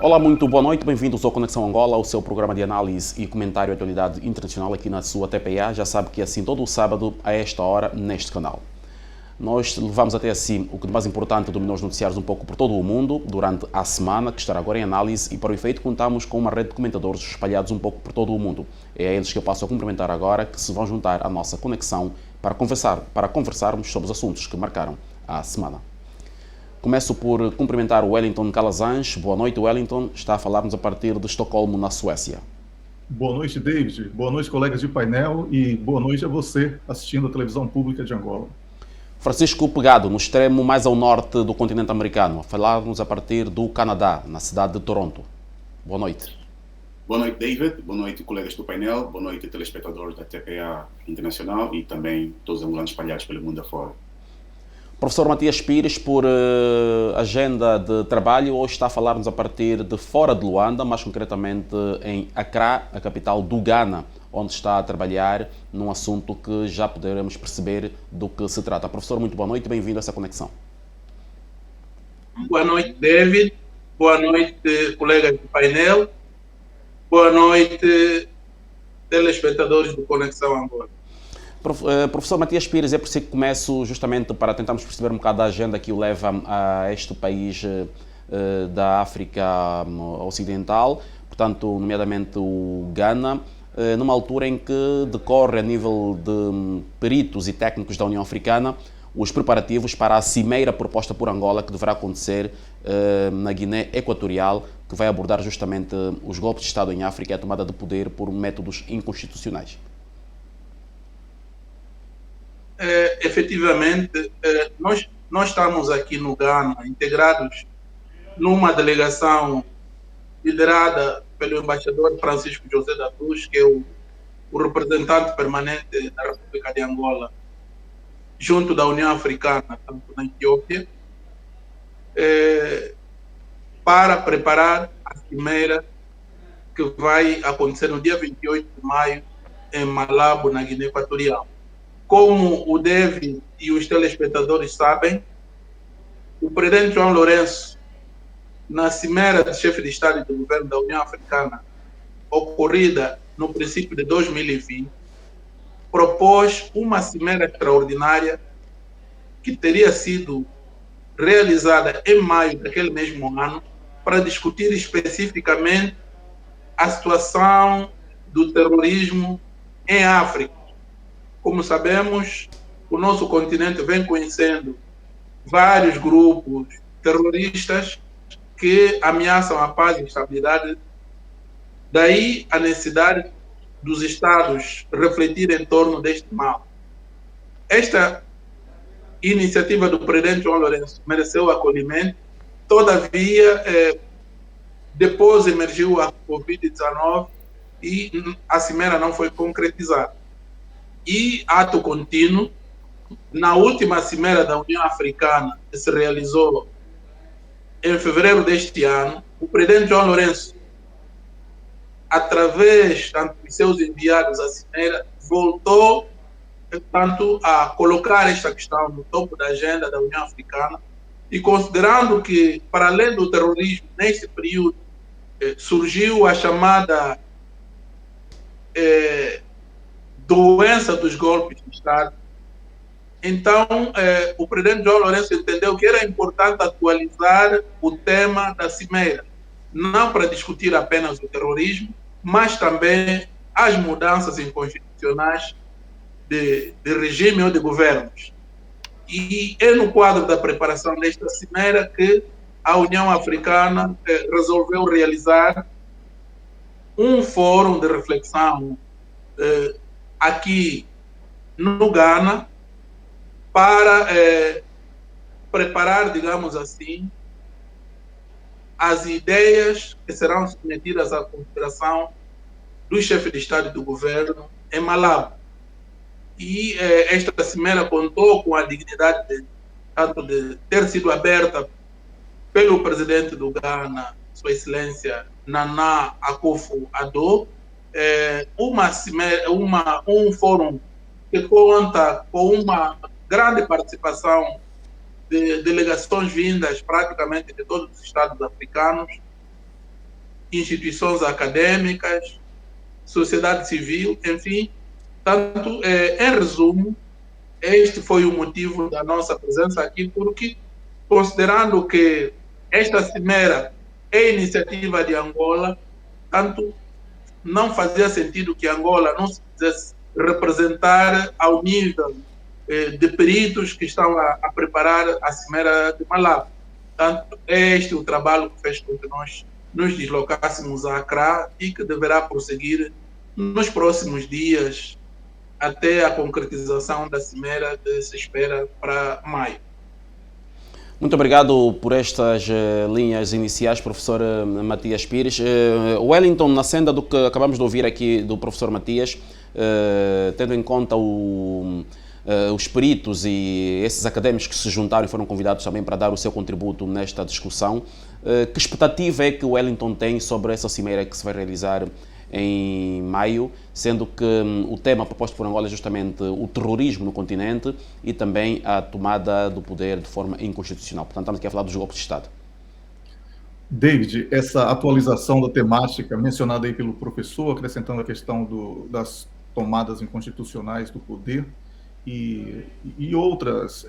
Olá, muito boa noite, bem-vindos ao Conexão Angola, o seu programa de análise e comentário de atualidade internacional aqui na sua TPA. Já sabe que é assim todo o sábado, a esta hora, neste canal. Nós levamos até assim o que de mais importante dominou os noticiários um pouco por todo o mundo durante a semana, que estará agora em análise, e para o efeito contamos com uma rede de comentadores espalhados um pouco por todo o mundo. É a eles que eu passo a cumprimentar agora, que se vão juntar à nossa conexão para conversarmos sobre os assuntos que marcaram a semana. Começo por cumprimentar o Wellington Calazans. Boa noite, Wellington. Está a falar-nos a partir de Estocolmo, na Suécia. Boa noite, David. Boa noite, colegas de painel, e boa noite a você assistindo a televisão pública de Angola. Francisco Pegado, no extremo mais ao norte do continente americano, a falar-nos a partir do Canadá, na cidade de Toronto. Boa noite. Boa noite, David. Boa noite, colegas do painel. Boa noite, telespectadores da TPA Internacional e também todos os angolanos espalhados pelo mundo afora. Professor Matias Pires, por agenda de trabalho, hoje está a falar-nos a partir de fora de Luanda, mais concretamente em Accra, a capital do Ghana, onde está a trabalhar num assunto que já poderemos perceber do que se trata. Professor, muito boa noite, bem-vindo a essa conexão. Boa noite, David. Boa noite, colegas do painel. Boa noite, telespectadores do Conexão Angola. Professor Matias Pires, é por si que começo justamente para tentarmos perceber um bocado da agenda que o leva a este país da África Ocidental, portanto, nomeadamente o Ghana, numa altura em que decorre a nível de peritos e técnicos da União Africana os preparativos para a cimeira proposta por Angola, que deverá acontecer na Guiné Equatorial, que vai abordar justamente os golpes de Estado em África e a tomada de poder por métodos inconstitucionais. Efetivamente, nós estamos aqui no Ghana, integrados numa delegação liderada pelo embaixador Francisco José da Cruz, que é o representante permanente da República de Angola, junto da União Africana, tanto na Etiópia, para preparar a cimeira que vai acontecer no dia 28 de maio em Malabo, na Guiné Equatorial. Como o David e os telespectadores sabem, o presidente João Lourenço, na cimeira de chefe de Estado e do governo da União Africana, ocorrida no princípio de 2020, propôs uma cimeira extraordinária que teria sido realizada em maio daquele mesmo ano para discutir especificamente a situação do terrorismo em África. Como sabemos, o nosso continente vem conhecendo vários grupos terroristas que ameaçam a paz e a estabilidade. Daí a necessidade dos Estados refletir em torno deste mal. Esta iniciativa do presidente João Lourenço mereceu acolhimento, todavia, depois emergiu a Covid-19 e a cimeira não foi concretizada. E, ato contínuo, na última cimeira da União Africana, que se realizou em fevereiro deste ano, o presidente João Lourenço, através tanto de seus enviados à cimeira, voltou tanto a colocar esta questão no topo da agenda da União Africana e considerando que, para além do terrorismo, neste período, surgiu a chamada doença dos golpes de Estado. Então, o presidente João Lourenço entendeu que era importante atualizar o tema da cimeira, não para discutir apenas o terrorismo, mas também as mudanças inconstitucionais de regime ou de governos. E é no quadro da preparação desta cimeira que a União Africana resolveu realizar um fórum de reflexão aqui no Ghana para preparar, digamos assim, as ideias que serão submetidas à consideração do chefe de Estado e do governo em Malabo. E esta cimeira contou com a dignidade tanto de ter sido aberta pelo presidente do Ghana, Sua Excelência Nana Akufo-Addo, um fórum que conta com uma grande participação de delegações vindas praticamente de todos os estados africanos, instituições acadêmicas, sociedade civil, enfim. Tanto, em resumo, este foi o motivo da nossa presença aqui, porque, considerando que esta cimeira é iniciativa de Angola, tanto não fazia sentido que Angola não se quisesse representar ao nível de peritos que estão a preparar a cimeira de Malabo. Tanto este o trabalho que fez com que nós nos deslocássemos a Accra e que deverá prosseguir nos próximos dias até a concretização da cimeira que se espera para maio. Muito obrigado por estas linhas iniciais, professor Matias Pires. Wellington, na senda do que acabamos de ouvir aqui do professor Matias, tendo em conta os peritos e esses académicos que se juntaram e foram convidados também para dar o seu contributo nesta discussão, que expectativa é que o Wellington tem sobre essa cimeira que se vai realizar em maio, sendo que o tema proposto por Angola é justamente o terrorismo no continente e também a tomada do poder de forma inconstitucional. Portanto, estamos aqui a falar dos golpes de Estado. David, essa atualização da temática mencionada aí pelo professor, acrescentando a questão das tomadas inconstitucionais do poder e outras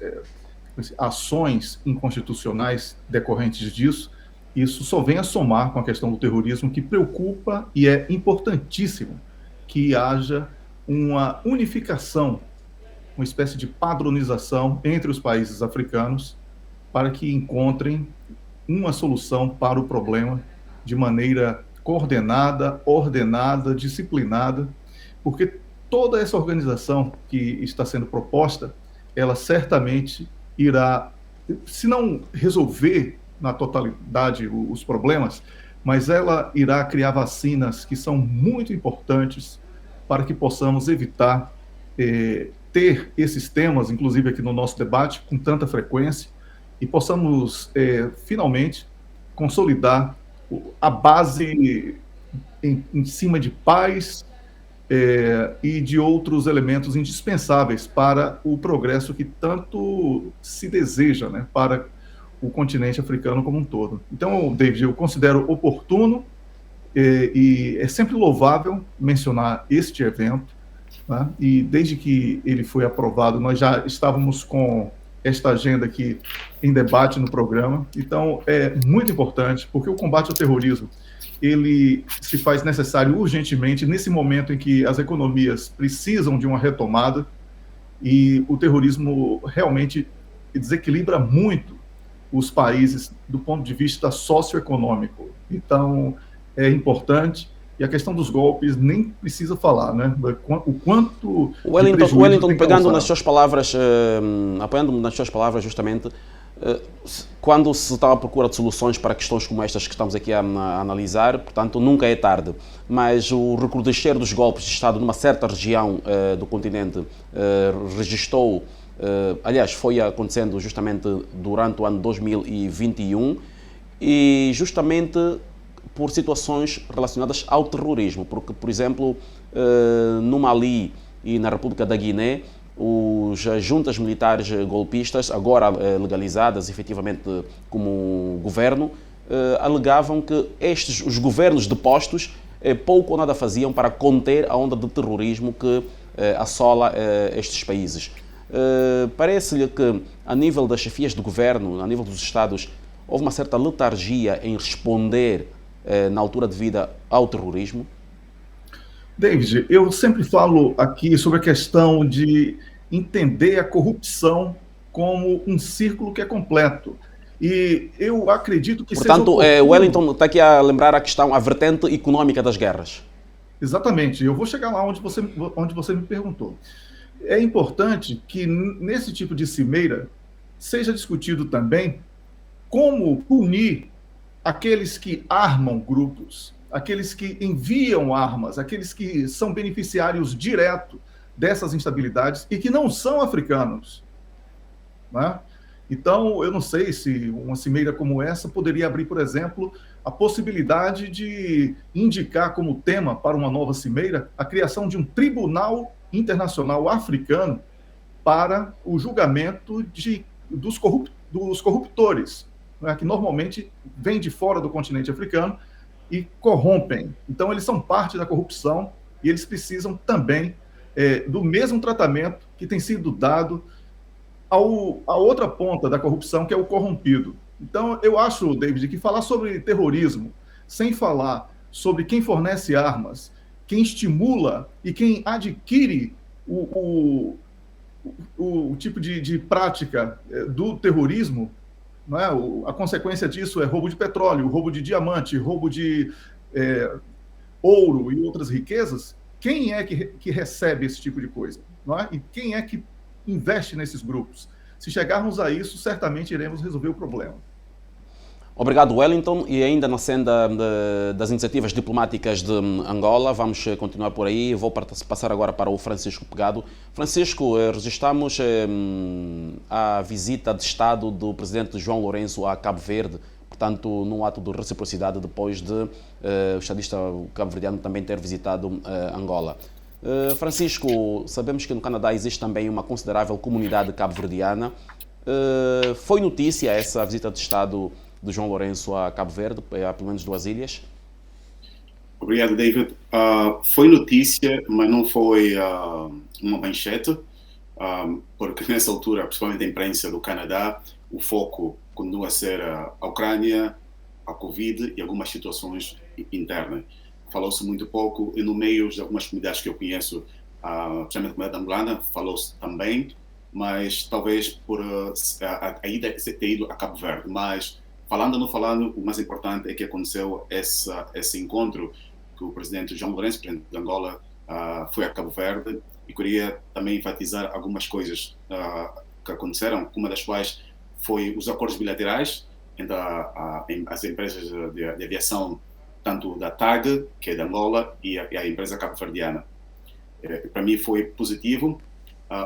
ações inconstitucionais decorrentes disso, isso só vem a somar com a questão do terrorismo, que preocupa e é importantíssimo que haja uma unificação, uma espécie de padronização entre os países africanos para que encontrem uma solução para o problema de maneira coordenada, ordenada, disciplinada, porque toda essa organização que está sendo proposta, ela certamente irá, se não resolver na totalidade os problemas, mas ela irá criar vacinas que são muito importantes para que possamos evitar ter esses temas, inclusive aqui no nosso debate, com tanta frequência, e possamos finalmente consolidar a base em cima de paz e de outros elementos indispensáveis para o progresso que tanto se deseja, né, para o continente africano como um todo. Então, David, eu considero oportuno e é sempre louvável mencionar este evento, né? E desde que ele foi aprovado, nós já estávamos com esta agenda aqui em debate no programa. Então, é muito importante, porque o combate ao terrorismo, ele se faz necessário urgentemente nesse momento em que as economias precisam de uma retomada e o terrorismo realmente desequilibra muito os países do ponto de vista socioeconômico. Então, é importante. E a questão dos golpes nem precisa falar, né? O quanto... Wellington, pegando nas suas palavras, apoiando-me nas suas palavras justamente, quando se está à procura de soluções para questões como estas que estamos aqui a analisar, portanto, nunca é tarde. Mas o recrudescer dos golpes de Estado numa certa região do continente registrou, aliás, foi acontecendo justamente durante o ano 2021 e justamente por situações relacionadas ao terrorismo, porque, por exemplo, no Mali e na República da Guiné, as juntas militares golpistas, agora legalizadas efetivamente como governo, alegavam que os governos depostos pouco ou nada faziam para conter a onda de terrorismo que assola estes países. Parece-lhe que, a nível das chefias de governo, a nível dos Estados, houve uma certa letargia em responder na altura devida ao terrorismo? David, eu sempre falo aqui sobre a questão de entender a corrupção como um círculo que é completo. E eu acredito que portanto, Wellington está aqui a lembrar a questão, a vertente econômica das guerras. Exatamente. Eu vou chegar lá onde você me perguntou. É importante que nesse tipo de cimeira seja discutido também como punir aqueles que armam grupos, aqueles que enviam armas, aqueles que são beneficiários diretos dessas instabilidades e que não são africanos, né? Então, eu não sei se uma cimeira como essa poderia abrir, por exemplo, a possibilidade de indicar como tema para uma nova cimeira a criação de um tribunal internacional africano para o julgamento dos corruptores, né, que normalmente vêm de fora do continente africano e corrompem. Então, eles são parte da corrupção e eles precisam também do mesmo tratamento que tem sido dado à outra ponta da corrupção, que é o corrompido. Então, eu acho, David, que falar sobre terrorismo sem falar sobre quem fornece armas, quem estimula e quem adquire o tipo de prática do terrorismo, não é? A consequência disso é roubo de petróleo, roubo de diamante, roubo de ouro e outras riquezas. Quem é que recebe esse tipo de coisa? Não é? E quem é que investe nesses grupos? Se chegarmos a isso, certamente iremos resolver o problema. Obrigado, Wellington. E ainda na senda das iniciativas diplomáticas de Angola, vamos continuar por aí. Vou passar agora para o Francisco Pegado. Francisco, registramos a visita de Estado do presidente João Lourenço a Cabo Verde, portanto, num ato de reciprocidade, depois de o estadista cabo-verdiano também ter visitado Angola. Francisco, sabemos que no Canadá existe também uma considerável comunidade cabo-verdiana. Foi notícia essa visita de Estado de João Lourenço a Cabo Verde, a pelo menos 2 ilhas? Obrigado, David. Foi notícia, mas não foi uma manchete, porque nessa altura, principalmente a imprensa do Canadá, o foco continua a ser a Ucrânia, a Covid e algumas situações internas. Falou-se muito pouco, e no meio de algumas comunidades que eu conheço, principalmente a comunidade angolana, falou-se também, mas talvez por a ida ter ido a Cabo Verde. Mas, falando ou não falando, o mais importante é que aconteceu esse encontro que o presidente João Lourenço, presidente de Angola, foi a Cabo Verde, e queria também enfatizar algumas coisas que aconteceram, uma das quais foi os acordos bilaterais entre as empresas de aviação, tanto da TAG, que é de Angola, e a empresa cabo-verdiana. Para mim foi positivo.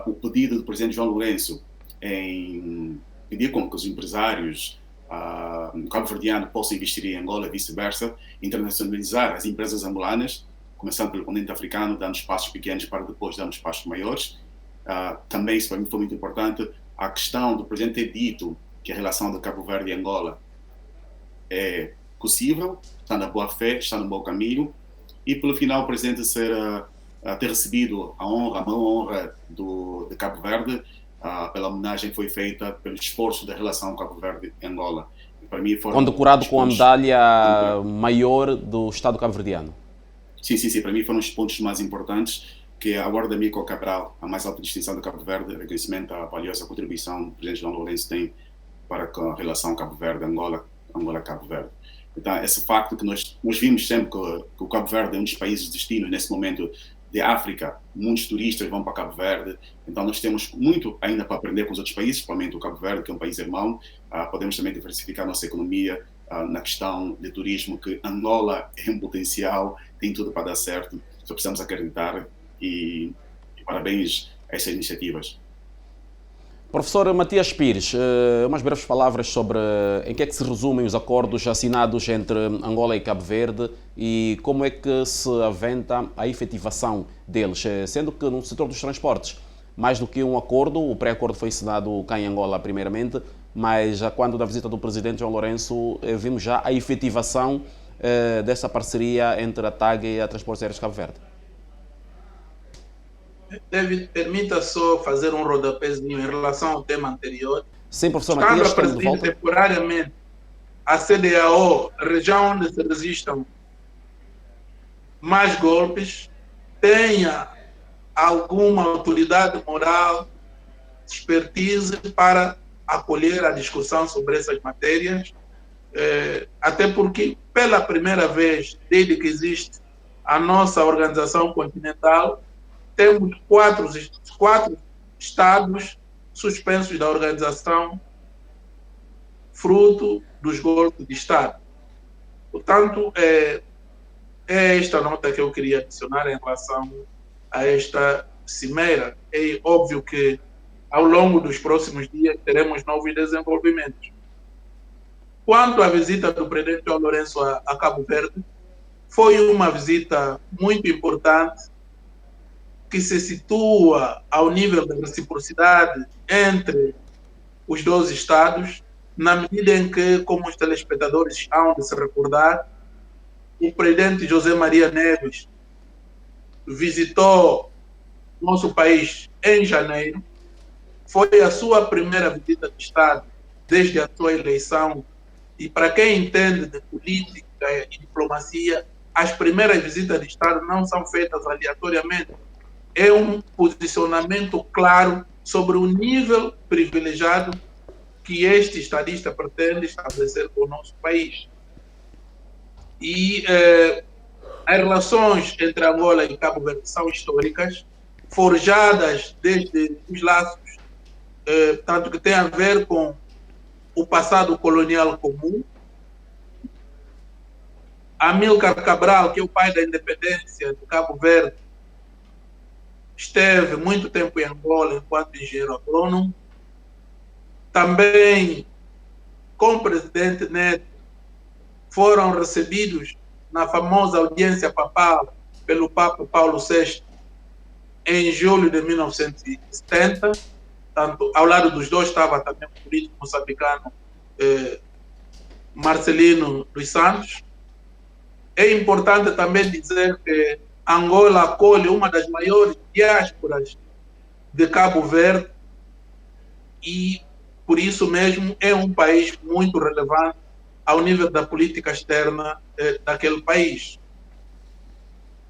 O pedido do presidente João Lourenço em pedir com que os empresários cabo-verdianos possam investir em Angola e vice-versa, internacionalizar as empresas angolanas, começando pelo continente africano, dando espaços pequenos para depois darmos espaços maiores. Também, isso para mim foi muito importante, a questão do presidente ter dito que a relação de Cabo Verde e Angola é possível, está na boa fé, está no bom caminho, e pelo final o presidente ter recebido a maior honra de Cabo Verde, pela homenagem que foi feita pelo esforço da relação Cabo Verde e Angola. E para mim foram condecorado com a medalha maior do Estado cabo-verdiano. Sim, para mim foram os pontos mais importantes, que a Ordem Mico Cabral, a mais alta distinção de Cabo Verde, reconhecimento à valiosa contribuição que o presidente João Lourenço tem para a relação Cabo Verde-Angola, Angola-Cabo Verde. Então, esse facto que nós vimos sempre que o Cabo Verde é um dos países de destino nesse momento de África, muitos turistas vão para Cabo Verde, então nós temos muito ainda para aprender com os outros países, principalmente o Cabo Verde, que é um país irmão. Podemos também diversificar nossa economia na questão de turismo, que Angola é um potencial, tem tudo para dar certo, só precisamos acreditar, e parabéns a essas iniciativas. Professor Matias Pires, umas breves palavras sobre em que é que se resumem os acordos assinados entre Angola e Cabo Verde e como é que se aventa a efetivação deles, sendo que no setor dos transportes, mais do que um acordo, o pré-acordo foi assinado cá em Angola primeiramente, mas quando da visita do presidente João Lourenço vimos já a efetivação dessa parceria entre a TAG e a Transportes Aéreos Cabo Verde. David, permita só fazer um rodapézinho em relação ao tema anterior. Sim, professor Estando Matias, a presidir temporariamente a CDAO, região onde se registram mais golpes, tenha alguma autoridade moral, expertise para acolher a discussão sobre essas matérias, até porque, pela primeira vez, desde que existe a nossa organização continental, temos quatro estados suspensos da organização, fruto dos golpes de Estado. Portanto, é esta nota que eu queria adicionar em relação a esta cimeira. É óbvio que, ao longo dos próximos dias, teremos novos desenvolvimentos. Quanto à visita do presidente João Lourenço a Cabo Verde, foi uma visita muito importante, que se situa ao nível da reciprocidade entre os dois Estados, na medida em que, como os telespectadores hão de se recordar, o presidente José Maria Neves visitou nosso país em janeiro. Foi a sua primeira visita de Estado desde a sua eleição. E para quem entende de política e diplomacia, as primeiras visitas de Estado não são feitas aleatoriamente. É um posicionamento claro sobre o nível privilegiado que este estadista pretende estabelecer com o nosso país. E as relações entre Angola e Cabo Verde são históricas, forjadas desde os laços, tanto que tem a ver com o passado colonial comum. Amílcar Cabral, que é o pai da independência do Cabo Verde, esteve muito tempo em Angola enquanto engenheiro agrônomo. Também, com o presidente Neto, foram recebidos na famosa audiência papal pelo Papa Paulo VI em julho de 1970. Tanto, ao lado dos dois estava também o político moçambicano Marcelino dos Santos. É importante também dizer que Angola acolhe uma das maiores diásporas de Cabo Verde e, por isso mesmo, é um país muito relevante ao nível da política externa daquele país.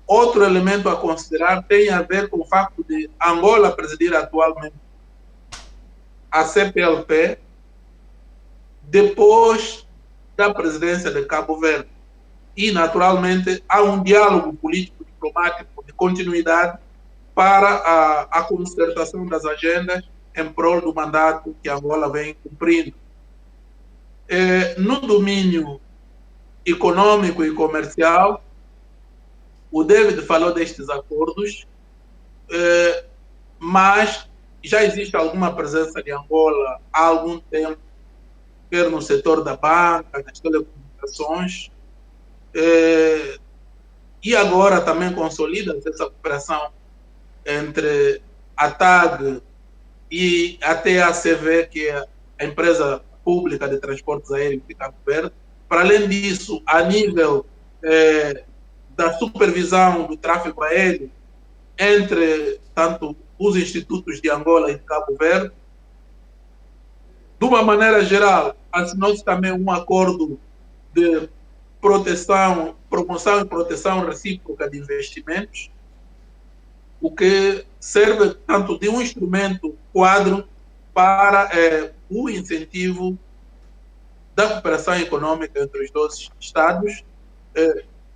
Outro elemento a considerar tem a ver com o facto de Angola presidir atualmente a CPLP depois da presidência de Cabo Verde. E, naturalmente, há um diálogo político-diplomático de continuidade para a concertação das agendas em prol do mandato que Angola vem cumprindo. No domínio econômico e comercial, o David falou destes acordos, mas já existe alguma presença de Angola há algum tempo, quer no setor da banca, das telecomunicações, e agora também consolida-se essa cooperação entre a TAG e a TACV, que é a empresa pública de transportes aéreos de Cabo Verde. Para além disso, a nível da supervisão do tráfego aéreo entre tanto os institutos de Angola e de Cabo Verde. De uma maneira geral, assinou-se também um acordo de promoção e proteção recíproca de investimentos, o que serve tanto de um instrumento quadro para o incentivo da cooperação econômica entre os dois Estados.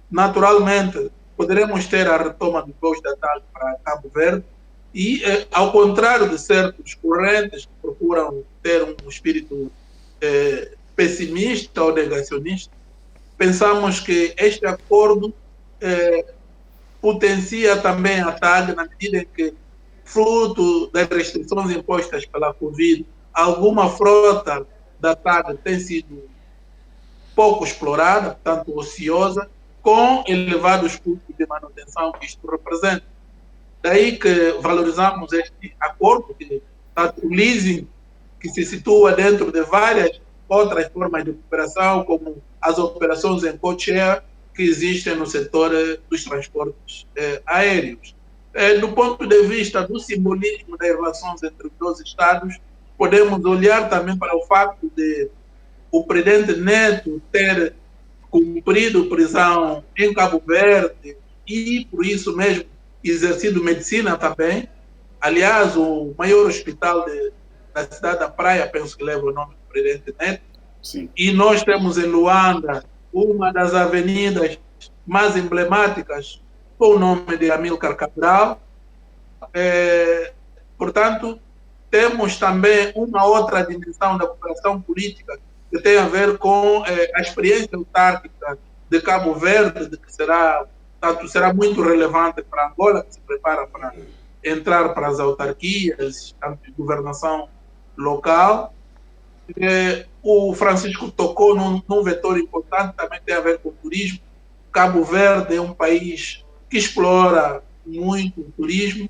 Naturalmente, poderemos ter a retoma dos voos da TAG para Cabo Verde e, ao contrário de certos correntes que procuram ter um espírito pessimista ou negacionista, pensamos que este acordo potencia também a TAG na medida em que, fruto das restrições impostas pela Covid, alguma frota da TAG tem sido pouco explorada, portanto ociosa, com elevados custos de manutenção que isto representa. Daí que valorizamos este acordo, o leasing, que se situa dentro de várias outras formas de cooperação, como as operações em co-share que existem no setor dos transportes aéreos. Do ponto de vista do simbolismo das relações entre os dois Estados, podemos olhar também para o facto de o presidente Neto ter cumprido prisão em Cabo Verde e, por isso mesmo, exercido medicina também. Aliás, o maior hospital da cidade da Praia, penso que leva o nome do presidente Neto. Sim. E nós temos em Luanda uma das avenidas mais emblemáticas com o nome de Amílcar Cabral. Portanto, temos também uma outra dimensão da cooperação política que tem a ver com a experiência autárquica de Cabo Verde, que será muito relevante para Angola, que se prepara para entrar para as autarquias, tanto de governação local. O Francisco tocou num vetor importante, também tem a ver com o turismo. Cabo Verde é um país que explora muito o turismo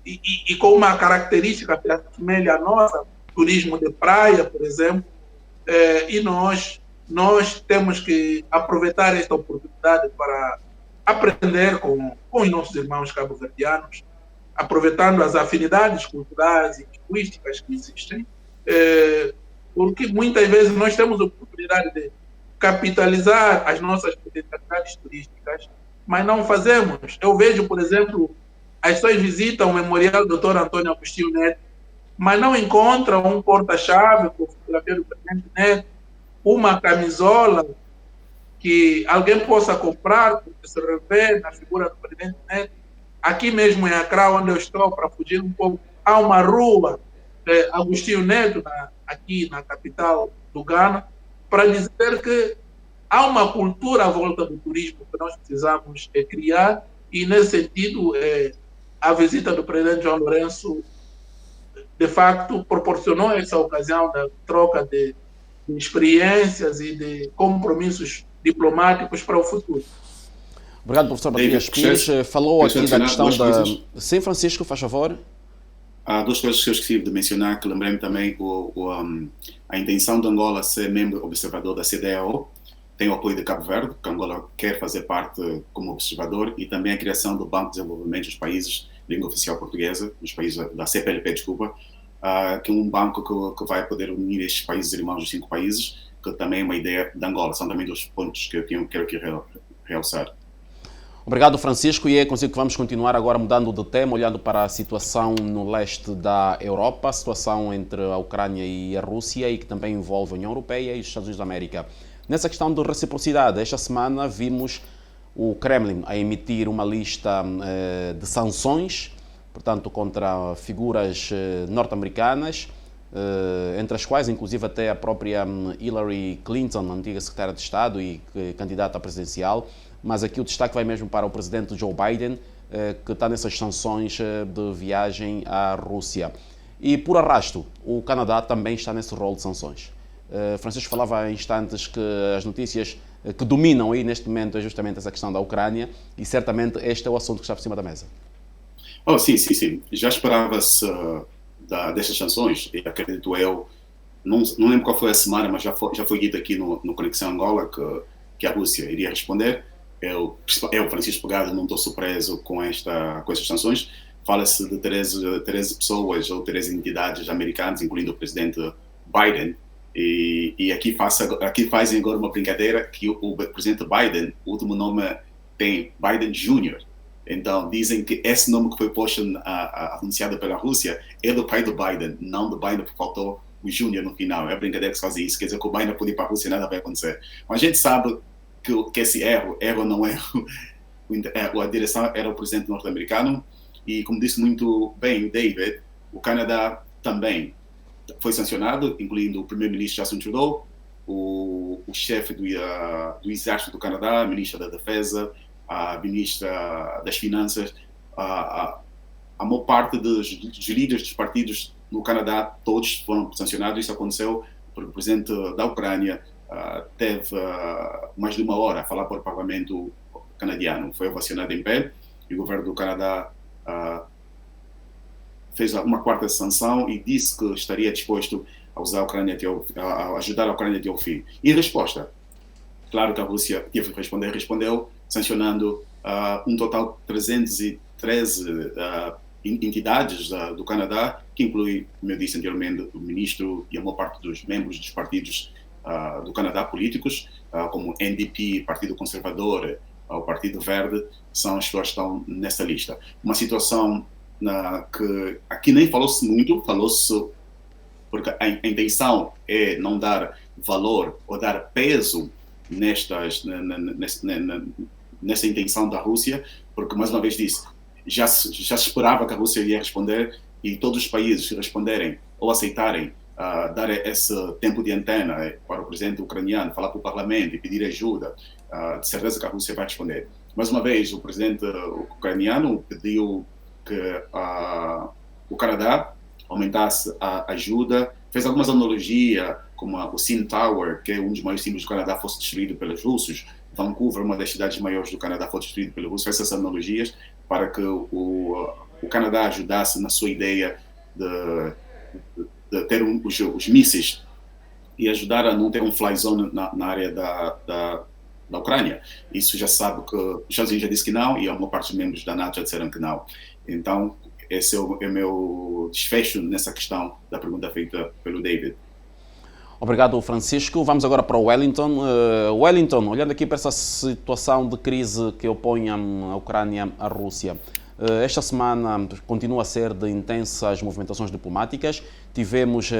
e com uma característica que assemelha à nossa, turismo de praia, por exemplo, e nós nós temos que aproveitar esta oportunidade para aprender com os nossos irmãos cabo-verdianos, aproveitando as afinidades culturais e linguísticas que existem, porque muitas vezes nós temos a oportunidade de capitalizar as nossas potencialidades turísticas, mas não fazemos. Eu vejo, por exemplo, as pessoas visitam o Memorial do Dr. Antônio Agostinho Neto, mas não encontram um porta-chave com o fotografia do presidente Neto, uma camisola que alguém possa comprar, porque se revê na figura do presidente Neto. Aqui mesmo em Accra, onde eu estou, para fugir um pouco, há uma rua, Agostinho Neto, aqui na capital do Ghana, para dizer que há uma cultura à volta do turismo que nós precisamos criar, e nesse sentido, a visita do presidente João Lourenço, de facto, proporcionou essa ocasião da troca de experiências e de compromissos diplomáticos para o futuro. Obrigado, professor Matias Pires. Falou aqui da questão da... Sim, Francisco, faz favor. Há duas coisas que eu esqueci de mencionar, que lembrei-me também, a intenção de Angola ser membro observador da CEDEAO, tem o apoio de Cabo Verde, que Angola quer fazer parte como observador, e também a criação do Banco de Desenvolvimento dos Países de Língua Oficial Portuguesa, dos países da CPLP, desculpa, que é um banco que vai poder unir estes países irmãos dos 5 países, que também é uma ideia de Angola. São também dois pontos que eu quero aqui realçar. Obrigado, Francisco, e é consigo que vamos continuar agora mudando de tema, olhando para a situação no leste da Europa, a situação entre a Ucrânia e a Rússia, e que também envolve a União Europeia e os Estados Unidos da América. Nessa questão de reciprocidade, esta semana vimos o Kremlin a emitir uma lista de sanções, portanto, contra figuras norte-americanas, entre as quais, inclusive, até a própria Hillary Clinton, antiga secretária de Estado e candidata presidencial. Mas aqui o destaque vai mesmo para o presidente Joe Biden, que está nessas sanções de viagem à Rússia. E, por arrasto, o Canadá também está nesse rol de sanções. Francisco falava há instantes que as notícias que dominam aí neste momento é justamente essa questão da Ucrânia, e certamente este é o assunto que está por cima da mesa. Oh, sim. Já esperava-se destas sanções, e acredito eu, não lembro qual foi a semana, mas já foi dito aqui no Conexão Angola que a Rússia iria responder. Eu, Francisco Pegado, não estou surpreso com essas sanções. Fala-se de 13 pessoas ou 13 entidades americanas, incluindo o presidente Biden, e aqui fazem agora uma brincadeira que o presidente Biden, o último nome tem Biden Jr., então dizem que esse nome que foi posto anunciado pela Rússia é do pai do Biden, não do Biden, porque faltou o Jr. no final. É a brincadeira que se faz isso, quer dizer que o Biden pode ir para a Rússia e nada vai acontecer. Mas a gente sabe que esse erro ou não erro, a direção era o presidente norte-americano, e como disse muito bem David, o Canadá também foi sancionado, incluindo o primeiro-ministro Justin Trudeau, o chefe do exército do Canadá, a ministra da Defesa, a ministra das Finanças, a maior parte dos líderes dos partidos no Canadá, todos foram sancionados. Isso aconteceu porque o presidente da Ucrânia teve mais de uma hora a falar para o parlamento canadiano. Foi ovacionado em pé, e o governo do Canadá fez uma quarta sanção e disse que estaria disposto a usar a ajudar a Ucrânia até o fim. E a resposta? Claro que a Rússia teve que respondeu sancionando um total de 313 entidades do Canadá, que inclui, como eu disse anteriormente, o ministro e a maior parte dos membros dos partidos do Canadá políticos, como NDP, Partido Conservador, o Partido Verde, são as pessoas que estão nessa lista. Uma situação que aqui nem falou-se muito, falou-se porque a intenção é não dar valor ou dar peso nessa intenção da Rússia, porque, mais uma vez disse, já se esperava que a Rússia ia responder, e todos os países responderem ou aceitarem dar esse tempo de antena para o presidente ucraniano, falar para o parlamento e pedir ajuda, de certeza que a Rússia vai responder. Mais uma vez, o presidente ucraniano pediu que o Canadá aumentasse a ajuda, fez algumas analogias, como o CN Tower, que é um dos maiores símbolos do Canadá, fosse destruído pelos russos. Vancouver, uma das cidades maiores do Canadá, foi destruída pelos russos. Fez essas analogias para que o Canadá ajudasse na sua ideia de ter os mísseis e ajudar a não ter um fly zone na área da Ucrânia. Isso já sabe que os Estados Unidos já disse que não, e uma parte dos membros da NATO já disseram que não. Então, esse é o meu desfecho nessa questão da pergunta feita pelo David. Obrigado, Francisco. Vamos agora para o Wellington. Wellington, olhando aqui para essa situação de crise que opõe a Ucrânia à Rússia, esta semana continua a ser de intensas movimentações diplomáticas. Tivemos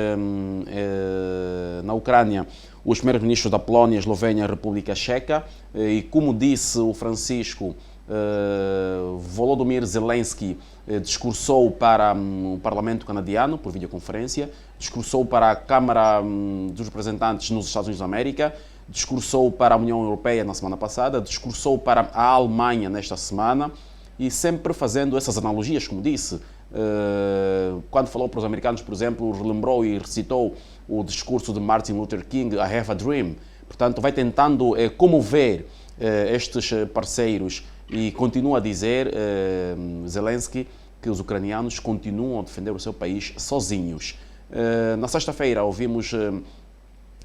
na Ucrânia os primeiros ministros da Polónia, Eslovénia e República Checa, e como disse o Francisco, Volodymyr Zelensky discursou para o Parlamento canadiano por videoconferência, discursou para a Câmara dos Representantes nos Estados Unidos da América, discursou para a União Europeia na semana passada, discursou para a Alemanha nesta semana, e sempre fazendo essas analogias, como disse. Quando falou para os americanos, por exemplo, relembrou e recitou o discurso de Martin Luther King, I Have a Dream. Portanto, vai tentando comover estes parceiros e continua a dizer, Zelensky, que os ucranianos continuam a defender o seu país sozinhos. Na sexta-feira ouvimos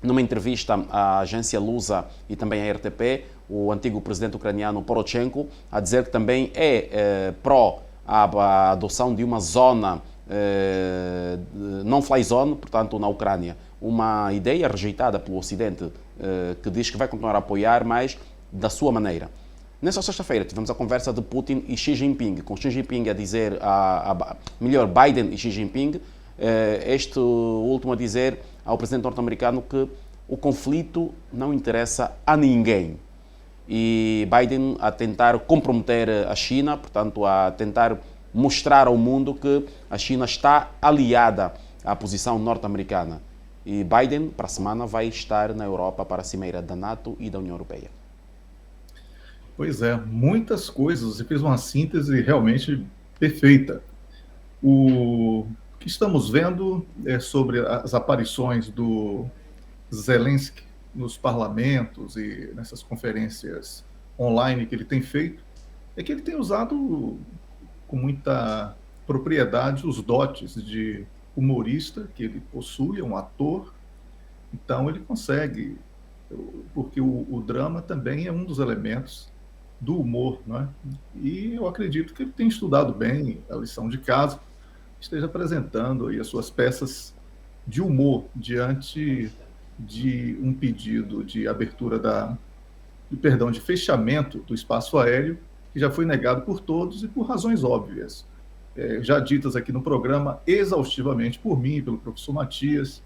numa entrevista à agência Lusa e também à RTP, o antigo presidente ucraniano Poroshenko a dizer que também é pró a adoção de uma zona non-fly zone, portanto, na Ucrânia. Uma ideia rejeitada pelo Ocidente, que diz que vai continuar a apoiar, mas da sua maneira. Nessa sexta-feira tivemos a conversa de Putin e Xi Jinping, com Xi Jinping a dizer, melhor, Biden e Xi Jinping, este último a dizer ao presidente norte-americano que o conflito não interessa a ninguém. E Biden a tentar comprometer a China, portanto, a tentar mostrar ao mundo que a China está aliada à posição norte-americana. E Biden, para a semana, vai estar na Europa para a cimeira da NATO e da União Europeia. Pois é, muitas coisas. Você fez uma síntese realmente perfeita. O que estamos vendo é sobre as aparições do Zelensky nos parlamentos e nessas conferências online que ele tem feito, é que ele tem usado com muita propriedade os dotes de humorista que ele possui, é um ator. Então ele consegue, porque o drama também é um dos elementos do humor, não é? E eu acredito que ele tem estudado bem a lição de casa, esteja apresentando aí as suas peças de humor diante de um pedido de abertura de fechamento do espaço aéreo, que já foi negado por todos e por razões óbvias, já ditas aqui no programa exaustivamente por mim e pelo professor Matias,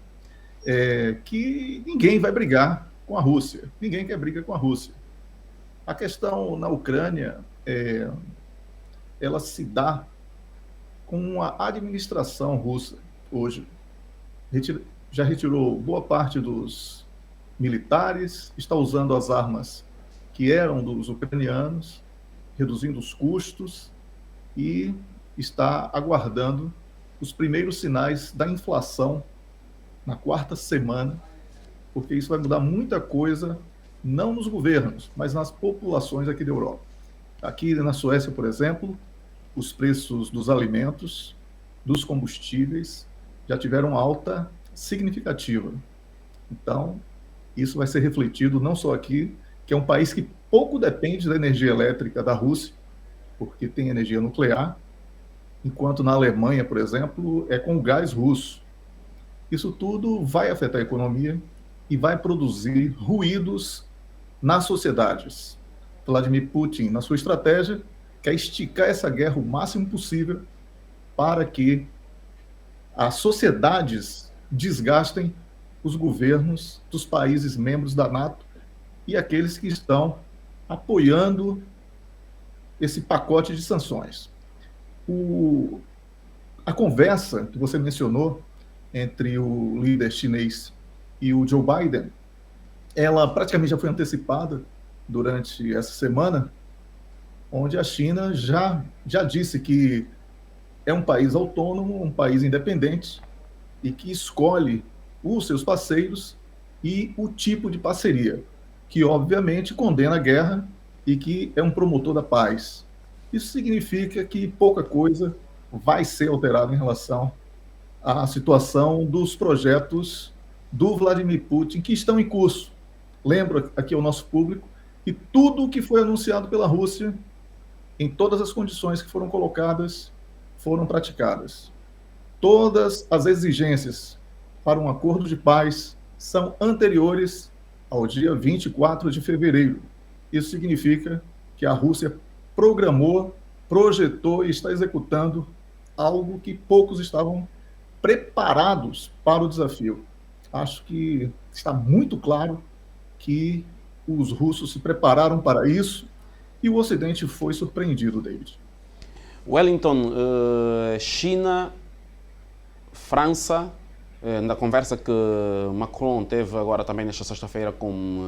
que ninguém vai brigar com a Rússia, ninguém quer briga com a Rússia. A questão na Ucrânia, ela se dá com a administração russa hoje. Já retirou boa parte dos militares, está usando as armas que eram dos ucranianos, reduzindo os custos e está aguardando os primeiros sinais da inflação na quarta semana, porque isso vai mudar muita coisa, não nos governos, mas nas populações aqui da Europa. Aqui na Suécia, por exemplo, os preços dos alimentos, dos combustíveis, já tiveram alta significativa. Então, isso vai ser refletido não só aqui, que é um país que pouco depende da energia elétrica da Rússia, porque tem energia nuclear, enquanto na Alemanha, por exemplo, é com o gás russo. Isso tudo vai afetar a economia e vai produzir ruídos nas sociedades. Vladimir Putin, na sua estratégia, quer esticar essa guerra o máximo possível para que as sociedades desgastem os governos dos países membros da NATO e aqueles que estão apoiando esse pacote de sanções. A conversa que você mencionou entre o líder chinês e o Joe Biden, ela praticamente já foi antecipada durante essa semana, onde a China já disse que é um país autônomo, um país independente, e que escolhe os seus parceiros e o tipo de parceria, que obviamente condena a guerra e que é um promotor da paz. Isso significa que pouca coisa vai ser alterada em relação à situação dos projetos do Vladimir Putin que estão em curso. Lembro aqui ao nosso público que tudo o que foi anunciado pela Rússia, em todas as condições que foram colocadas, foram praticadas. Todas as exigências para um acordo de paz são anteriores ao dia 24 de fevereiro. Isso significa que a Rússia programou, projetou e está executando algo que poucos estavam preparados para o desafio. Acho que está muito claro que os russos se prepararam para isso e o Ocidente foi surpreendido, David. Wellington, China, França, na conversa que Macron teve agora também nesta sexta-feira com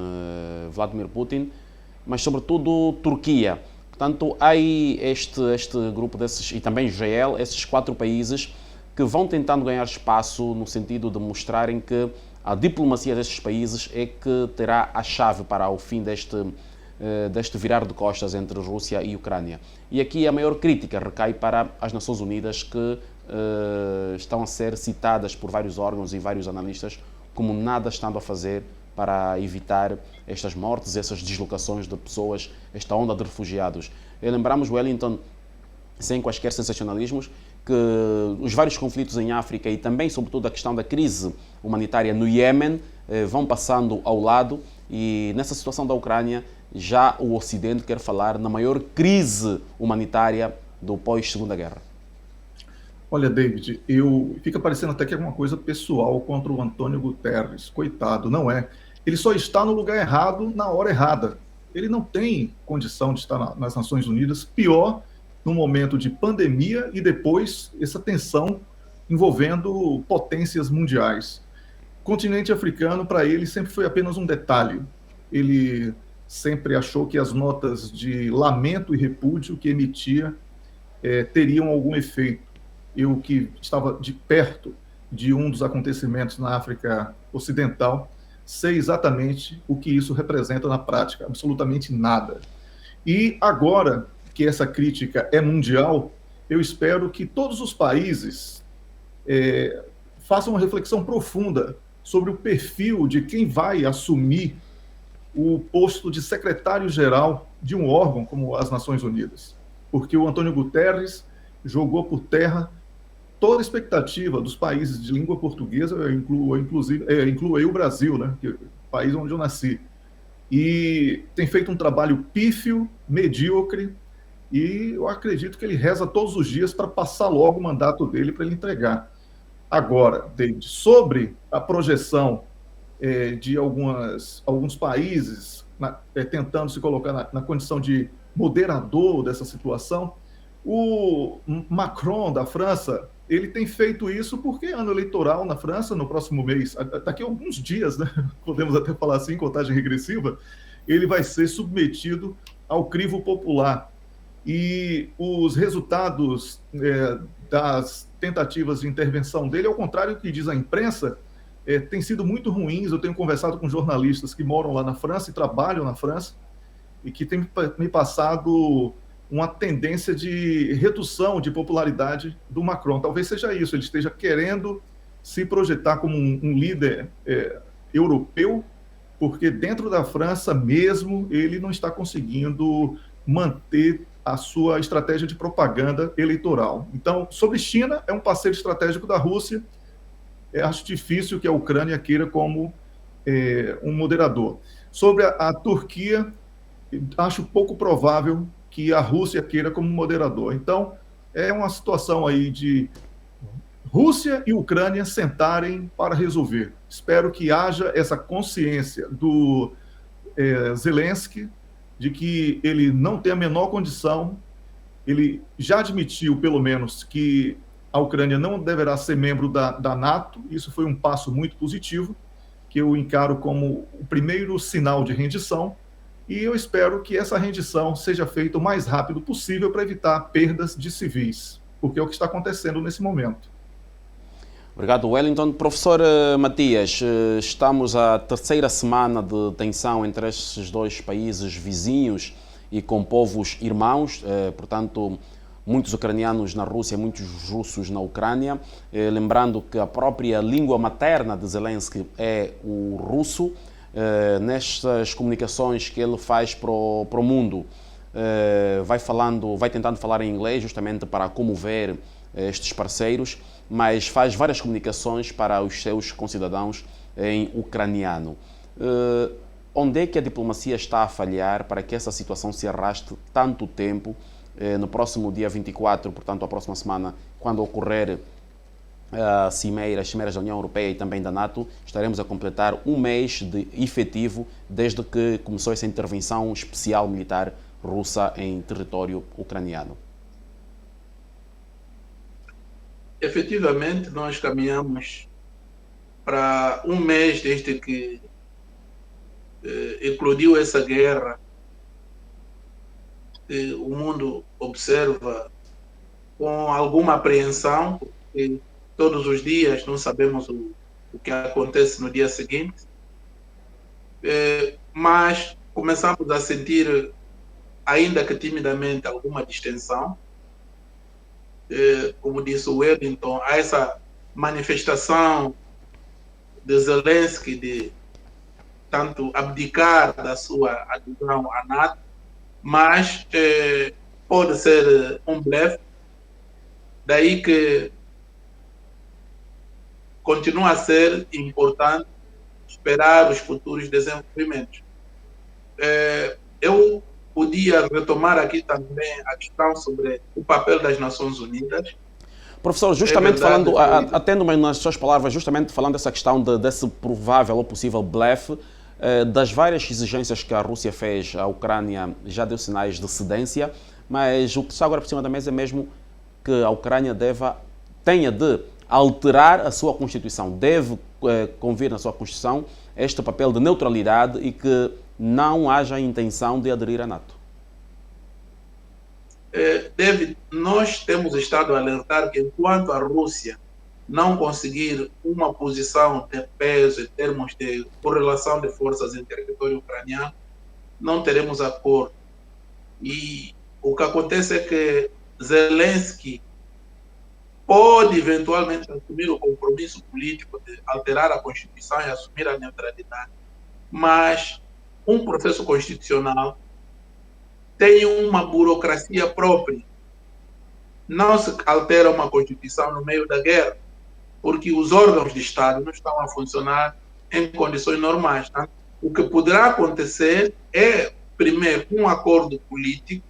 Vladimir Putin, mas sobretudo Turquia. Portanto, há aí este grupo desses, e também Israel, esses 4 países que vão tentando ganhar espaço no sentido de mostrarem que a diplomacia destes países é que terá a chave para o fim deste virar de costas entre Rússia e Ucrânia. E aqui a maior crítica recai para as Nações Unidas, que estão a ser citadas por vários órgãos e vários analistas como nada estando a fazer para evitar estas mortes, essas deslocações de pessoas, esta onda de refugiados. E lembramos, Wellington, sem quaisquer sensacionalismos, que os vários conflitos em África e também, sobretudo, a questão da crise humanitária no Iêmen vão passando ao lado, e nessa situação da Ucrânia já o Ocidente quer falar na maior crise humanitária do pós-Segunda Guerra. Olha, David, fica parecendo até que é uma coisa pessoal contra o Antônio Guterres. Coitado, não é. Ele só está no lugar errado na hora errada. Ele não tem condição de estar nas Nações Unidas, pior no momento de pandemia e depois essa tensão envolvendo potências mundiais. O continente africano, para ele, sempre foi apenas um detalhe. Ele sempre achou que as notas de lamento e repúdio que emitia teriam algum efeito. Eu, que estava de perto de um dos acontecimentos na África Ocidental, sei exatamente o que isso representa na prática, absolutamente nada. E agora que essa crítica é mundial, eu espero que todos os países façam uma reflexão profunda sobre o perfil de quem vai assumir o posto de secretário-geral de um órgão como as Nações Unidas. Porque o Antônio Guterres jogou por terra toda a expectativa dos países de língua portuguesa, incluo aí o Brasil, né, que é o país onde eu nasci, e tem feito um trabalho pífio, medíocre, e eu acredito que ele reza todos os dias para passar logo o mandato dele para ele entregar. Agora, David, sobre a projeção de alguns países tentando se colocar na condição de moderador dessa situação, o Macron, da França, ele tem feito isso porque é ano eleitoral na França, no próximo mês, daqui a alguns dias, né? Podemos até falar assim, contagem regressiva, ele vai ser submetido ao crivo popular. E os resultados das tentativas de intervenção dele, ao contrário do que diz a imprensa, têm sido muito ruins. Eu tenho conversado com jornalistas que moram lá na França e trabalham na França, e que têm me passado uma tendência de redução de popularidade do Macron. Talvez seja isso, ele esteja querendo se projetar como um líder europeu, porque dentro da França mesmo ele não está conseguindo manter a sua estratégia de propaganda eleitoral. Então, sobre China, é um parceiro estratégico da Rússia. Acho difícil que a Ucrânia queira como um moderador. Sobre a Turquia, acho pouco provável que a Rússia queira como moderador. Então, é uma situação aí de Rússia e Ucrânia sentarem para resolver. Espero que haja essa consciência do Zelensky de que ele não tem a menor condição. Ele já admitiu, pelo menos, que a Ucrânia não deverá ser membro da NATO. Isso foi um passo muito positivo, que eu encaro como o primeiro sinal de rendição. E eu espero que essa rendição seja feita o mais rápido possível para evitar perdas de civis, porque é o que está acontecendo nesse momento. Obrigado, Wellington. Professor Matias, estamos à terceira semana de tensão entre estes dois países vizinhos e com povos irmãos, portanto, muitos ucranianos na Rússia, muitos russos na Ucrânia. Lembrando que a própria língua materna de Zelensky é o russo. Nestas comunicações que ele faz para o mundo, vai tentando falar em inglês justamente para comover estes parceiros, mas faz várias comunicações para os seus concidadãos em ucraniano. Onde é que a diplomacia está a falhar para que essa situação se arraste tanto tempo? No próximo dia 24, portanto, a próxima semana, quando ocorrer as cimeiras da União Europeia e também da NATO, estaremos a completar um mês de efetivo desde que começou essa intervenção especial militar russa em território ucraniano. Efetivamente, nós caminhamos para um mês desde que eclodiu essa guerra. O mundo observa com alguma apreensão, porque todos os dias não sabemos o que acontece no dia seguinte, mas começamos a sentir, ainda que timidamente, alguma distensão. Como disse o Wellington, há essa manifestação de Zelensky de tanto abdicar da sua adesão à NATO, mas pode ser um blefe, daí que continua a ser importante esperar os futuros desenvolvimentos. Eu podia retomar aqui também a questão sobre o papel das Nações Unidas. Professor, justamente atendo nas suas palavras, justamente falando dessa questão desse provável ou possível blefe, das várias exigências que a Rússia fez à Ucrânia, já deu sinais de cedência, mas o que está agora por cima da mesa é mesmo que a Ucrânia tenha de alterar a sua Constituição, deve convir na sua Constituição este papel de neutralidade e que não haja intenção de aderir à NATO. David, nós temos estado a alertar que enquanto a Rússia não conseguir uma posição de peso em termos de correlação de forças em território ucraniano, não teremos acordo. E o que acontece é que Zelensky pode eventualmente assumir o compromisso político de alterar a Constituição e assumir a neutralidade, mas um processo constitucional tem uma burocracia própria. Não se altera uma Constituição no meio da guerra, porque os órgãos de Estado não estão a funcionar em condições normais. Tá? O que poderá acontecer é, primeiro, um acordo político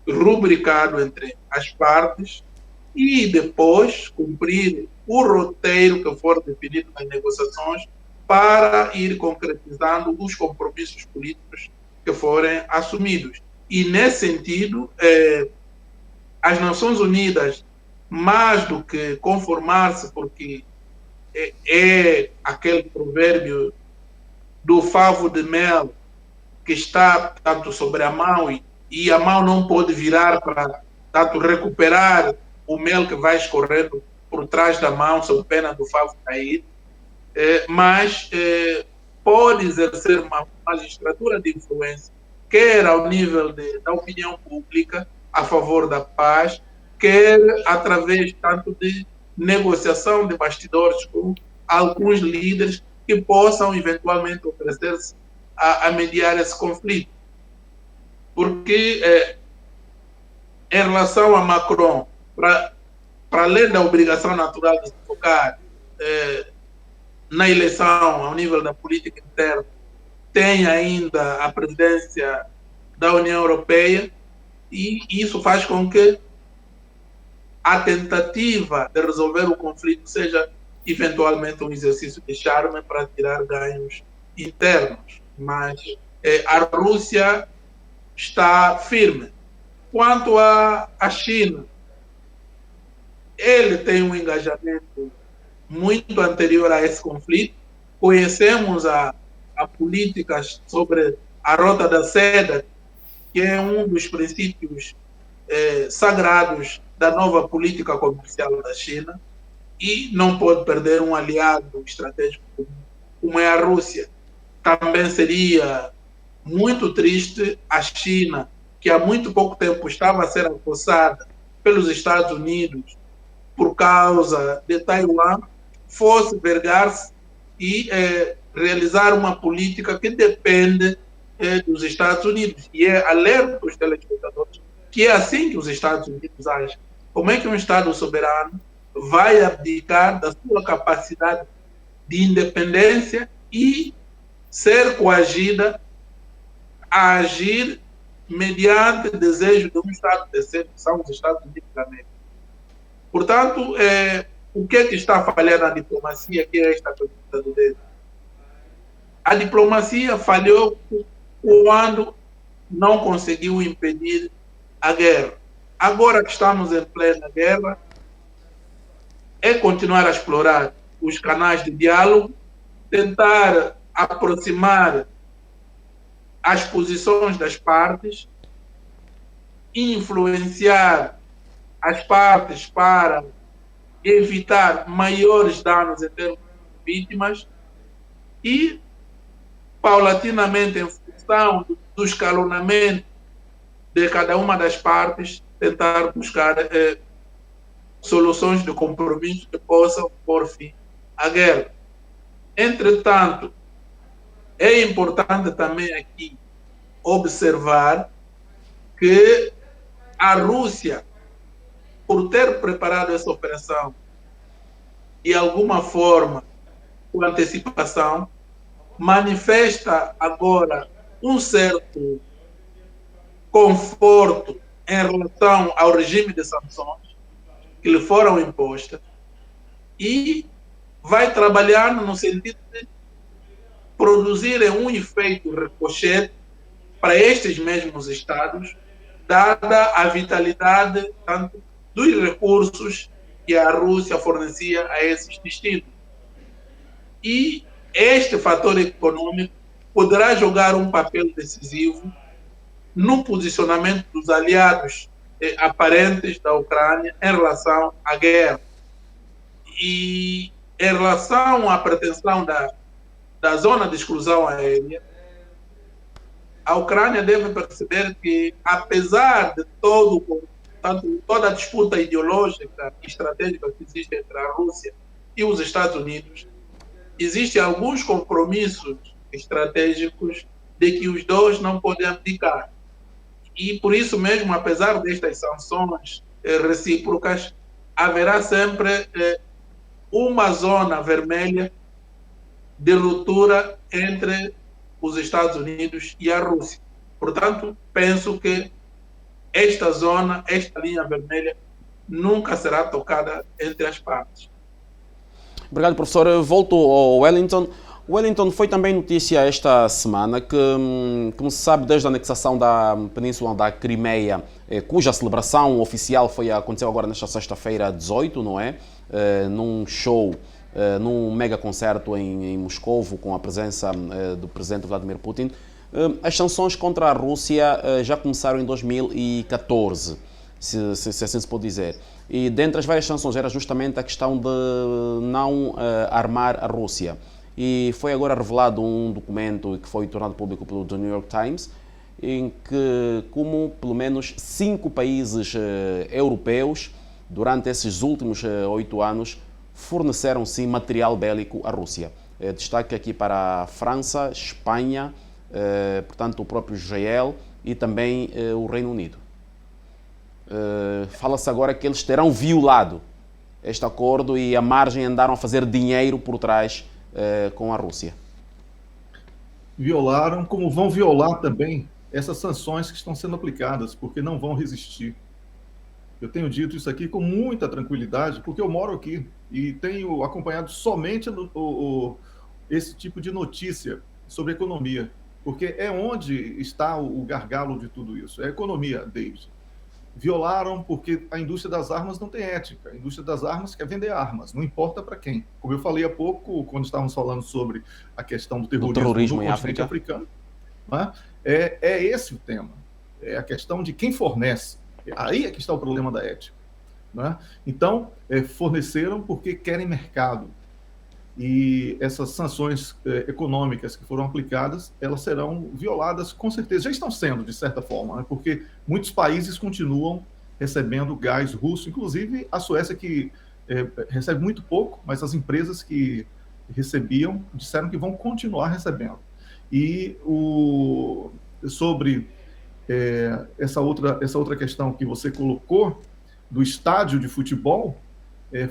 rubricado entre as partes e depois cumprir o roteiro que for definido nas negociações para ir concretizando os compromissos políticos que forem assumidos. E, nesse sentido, as Nações Unidas, mais do que conformar-se, porque é aquele provérbio do favo de mel que está, tanto sobre a mão e a mão não pode virar para, tanto, recuperar o mel que vai escorrendo por trás da mão, sob pena do favo cair, mas pode exercer uma magistratura de influência, quer ao nível da opinião pública a favor da paz, quer através tanto de negociação de bastidores com alguns líderes que possam eventualmente oferecer-se a mediar esse conflito. Porque em relação a Macron, para além da obrigação natural de se focar na eleição ao nível da política interna, tem ainda a presidência da União Europeia, e isso faz com que a tentativa de resolver o conflito seja eventualmente um exercício de charme para tirar ganhos internos. Mas a Rússia está firme. Quanto à China, ele tem um engajamento muito anterior a esse conflito. Conhecemos a políticas sobre a Rota da Seda, que é um dos princípios sagrados da nova política comercial da China, e não pode perder um aliado estratégico como é a Rússia. Também seria muito triste a China, que há muito pouco tempo estava a ser acossada pelos Estados Unidos por causa de Taiwan, fosse vergar-se e realizar uma política que depende dos Estados Unidos. E é alerta os telespectadores que é assim que os Estados Unidos agem. Como é que um Estado soberano vai abdicar da sua capacidade de independência e ser coagida a agir mediante desejo de um Estado terceiro, que são os Estados Unidos da América? Portanto, o que é que está a falhar na diplomacia, que é esta pergunta do dedo? A diplomacia falhou quando não conseguiu impedir a guerra. Agora que estamos em plena guerra, é continuar a explorar os canais de diálogo, tentar aproximar as posições das partes, influenciar as partes para evitar maiores danos em termos de vítimas e, paulatinamente, em função do escalonamento de cada uma das partes, tentar buscar soluções de compromisso que possam pôr fim à guerra. Entretanto, é importante também aqui observar que a Rússia, por ter preparado essa operação de alguma forma, com antecipação, manifesta agora um certo conforto em relação ao regime de sanções que lhe foram impostas e vai trabalhar no sentido de produzir um efeito ricochete para estes mesmos estados, dada a vitalidade tanto dos recursos que a Rússia fornecia a esses destinos. E este fator econômico poderá jogar um papel decisivo no posicionamento dos aliados aparentes da Ucrânia em relação à guerra. E em relação à pretensão da zona de exclusão aérea, a Ucrânia deve perceber que, apesar de toda a disputa ideológica e estratégica que existe entre a Rússia e os Estados Unidos, existem alguns compromissos estratégicos de que os dois não podem abdicar. E, por isso mesmo, apesar destas sanções recíprocas, haverá sempre uma zona vermelha de ruptura entre os Estados Unidos e a Rússia. Portanto, penso que esta zona, esta linha vermelha, nunca será tocada entre as partes. Obrigado, professor. Volto ao Wellington. Wellington, foi também notícia esta semana que, como se sabe, desde a anexação da Península da Crimeia, cuja celebração oficial aconteceu agora nesta sexta-feira 18, não é? Num show, num mega concerto em Moscovo, com a presença do presidente Vladimir Putin. As sanções contra a Rússia já começaram em 2014, se assim se pode dizer. E dentre as várias sanções era justamente a questão de não armar a Rússia. E foi agora revelado um documento que foi tornado público pelo The New York Times, em que, como pelo menos 5 países europeus, durante esses últimos 8 anos, forneceram sim material bélico à Rússia. Destaque aqui para a França, Espanha, portanto o próprio Israel e também o Reino Unido. Fala-se agora que eles terão violado este acordo e a margem andaram a fazer dinheiro por trás com a Rússia. Violaram, como vão violar também essas sanções que estão sendo aplicadas, porque não vão resistir. Eu tenho dito isso aqui com muita tranquilidade, porque eu moro aqui e tenho acompanhado somente esse tipo de notícia sobre economia, porque é onde está o gargalo de tudo isso. É a economia, David. Violaram porque a indústria das armas não tem ética. A indústria das armas quer vender armas, não importa para quem. Como eu falei há pouco, quando estávamos falando sobre a questão do terrorismo em no África continente africano, né? É esse o tema. É a questão de quem fornece. Aí é que está o problema da ética. Né? Então, forneceram porque querem mercado. e essas sanções econômicas que foram aplicadas, elas serão violadas com certeza, já estão sendo de certa forma, né? Porque muitos países continuam recebendo gás russo, inclusive a Suécia, que recebe muito pouco, mas as empresas que recebiam disseram que vão continuar recebendo. E sobre essa outra questão que você colocou do estádio de futebol,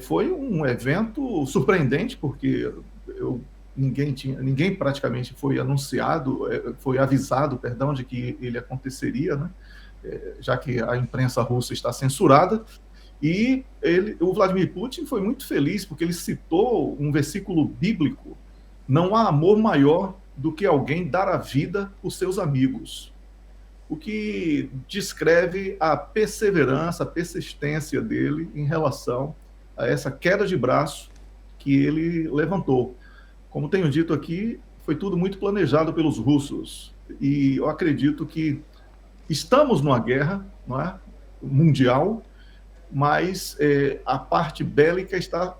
foi um evento surpreendente, porque ninguém praticamente foi avisado, de que ele aconteceria, né? Já que a imprensa russa está censurada. E o Vladimir Putin foi muito feliz, porque ele citou um versículo bíblico: não há amor maior do que alguém dar a vida por seus amigos. O que descreve a perseverança, a persistência dele em relação a essa queda de braço que ele levantou. Como tenho dito aqui, foi tudo muito planejado pelos russos. E eu acredito que estamos numa guerra, não é, mundial, mas a parte bélica está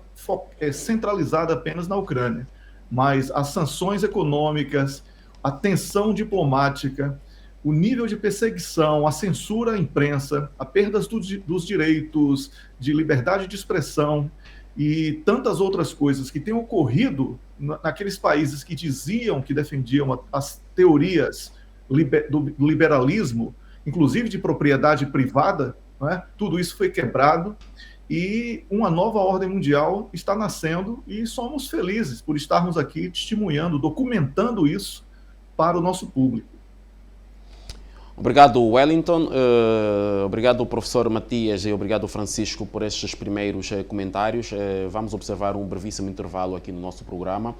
centralizada apenas na Ucrânia. Mas as sanções econômicas, a tensão diplomática, o nível de perseguição, a censura à imprensa, a perda dos direitos de liberdade de expressão e tantas outras coisas que têm ocorrido naqueles países que diziam que defendiam as teorias do liberalismo, inclusive de propriedade privada, não é? Tudo isso foi quebrado e uma nova ordem mundial está nascendo, e somos felizes por estarmos aqui testemunhando, documentando isso para o nosso público. Obrigado, Wellington. Obrigado, professor Matias, e obrigado, Francisco, por estes primeiros comentários. Vamos observar um brevíssimo intervalo aqui no nosso programa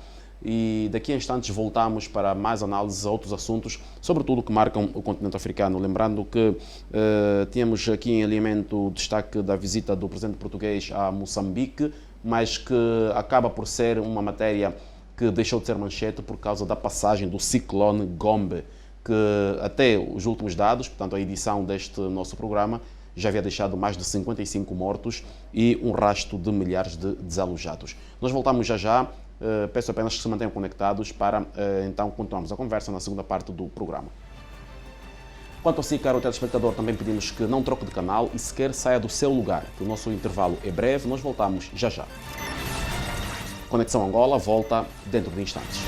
e daqui a instantes voltamos para mais análises a outros assuntos, sobretudo que marcam o continente africano. Lembrando que temos aqui em alinhamento o destaque da visita do presidente português a Moçambique, mas que acaba por ser uma matéria que deixou de ser manchete por causa da passagem do ciclone Gombe, que até os últimos dados, portanto a edição deste nosso programa, já havia deixado mais de 55 mortos e um rasto de milhares de desalojados. Nós voltamos já. Peço apenas que se mantenham conectados para então continuarmos a conversa na segunda parte do programa. Quanto a si, caro telespectador, também pedimos que não troque de canal e sequer saia do seu lugar, que o nosso intervalo é breve, nós voltamos já. Conexão Angola volta dentro de instantes.